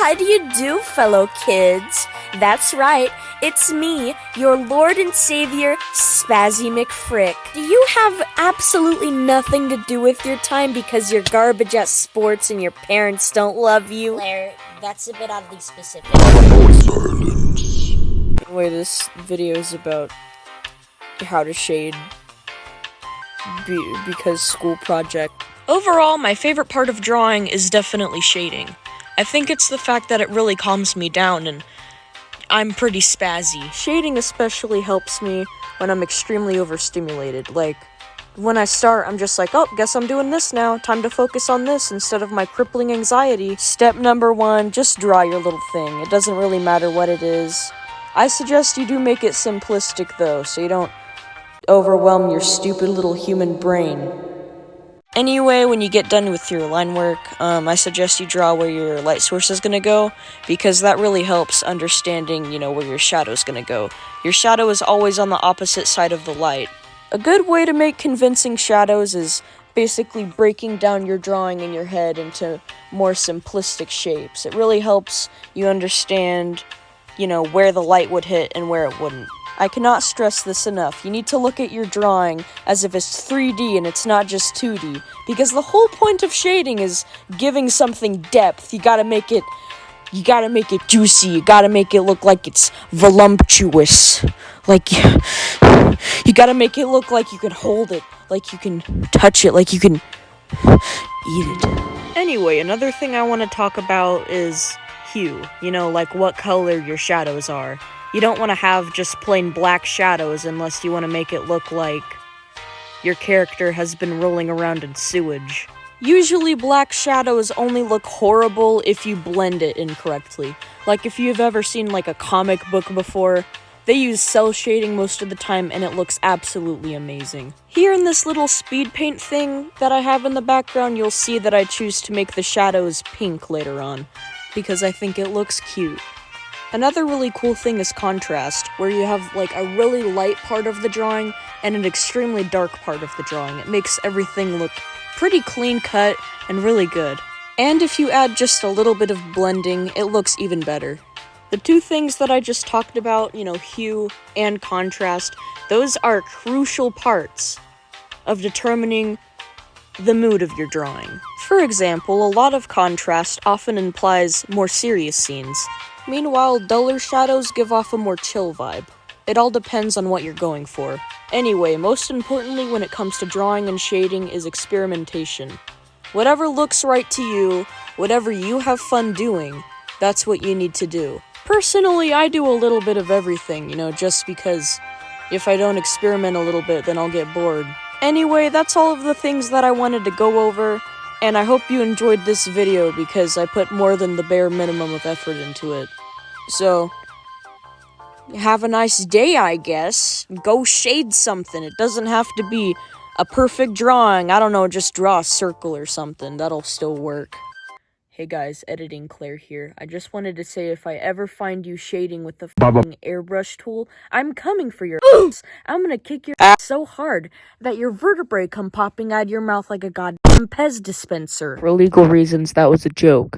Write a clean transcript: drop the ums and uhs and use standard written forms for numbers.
How do you do, fellow kids? That's right, it's me, your Lord and Savior, Spazzy McFrick. Do you have absolutely nothing to do with your time because you're garbage at sports and your parents don't love you? Claire, that's a bit oddly specific. Silence. Anyway, this video is about how to shade because school project. Overall, my favorite part of drawing is definitely shading. I think it's the fact that it really calms me down and I'm pretty spazzy. Shading especially helps me when I'm extremely overstimulated. Like, when I start, I'm just like, oh, guess I'm doing this now. Time to focus on this instead of my crippling anxiety. Step number 1, just draw your little thing. It doesn't really matter what it is. I suggest you do make it simplistic though, so you don't overwhelm your stupid little human brain. Anyway, when you get done with your line work, I suggest you draw where your light source is going to go, because that really helps understanding, where your shadow is going to go. Your shadow is always on the opposite side of the light. A good way to make convincing shadows is basically breaking down your drawing in your head into more simplistic shapes. It really helps you understand, where the light would hit and where it wouldn't. I cannot stress this enough. You need to look at your drawing as if it's 3D and it's not just 2D, because the whole point of shading is giving something depth. You gotta make it juicy. You gotta make it look like it's voluptuous. Like, you gotta make it look like you can hold it, like you can touch it, like you can eat it. Anyway, another thing I want to talk about is hue. Like what color your shadows are. You don't want to have just plain black shadows unless you want to make it look like your character has been rolling around in sewage. Usually black shadows only look horrible if you blend it incorrectly. Like if you've ever seen like a comic book before, they use cell shading most of the time and it looks absolutely amazing. Here in this little speed paint thing that I have in the background, you'll see that I choose to make the shadows pink later on, because I think it looks cute. Another really cool thing is contrast, where you have like a really light part of the drawing and an extremely dark part of the drawing. It makes everything look pretty clean cut and really good. And if you add just a little bit of blending, it looks even better. The two things that I just talked about, hue and contrast, those are crucial parts of determining the mood of your drawing. For example, a lot of contrast often implies more serious scenes. Meanwhile, duller shadows give off a more chill vibe. It all depends on what you're going for. Anyway, most importantly when it comes to drawing and shading is experimentation. Whatever looks right to you, whatever you have fun doing, that's what you need to do. Personally, I do a little bit of everything, just because if I don't experiment a little bit, then I'll get bored. Anyway, that's all of the things that I wanted to go over. And I hope you enjoyed this video because I put more than the bare minimum of effort into it. So, have a nice day, I guess. Go shade something. It doesn't have to be a perfect drawing. I don't know, just draw a circle or something. That'll still work. Hey guys, Editing Claire here. I just wanted to say if I ever find you shading with the fucking airbrush tool, I'm coming for your ass. I'm gonna kick your ass so hard that your vertebrae come popping out of your mouth like a goddamn Pez dispenser. For legal reasons, that was a joke.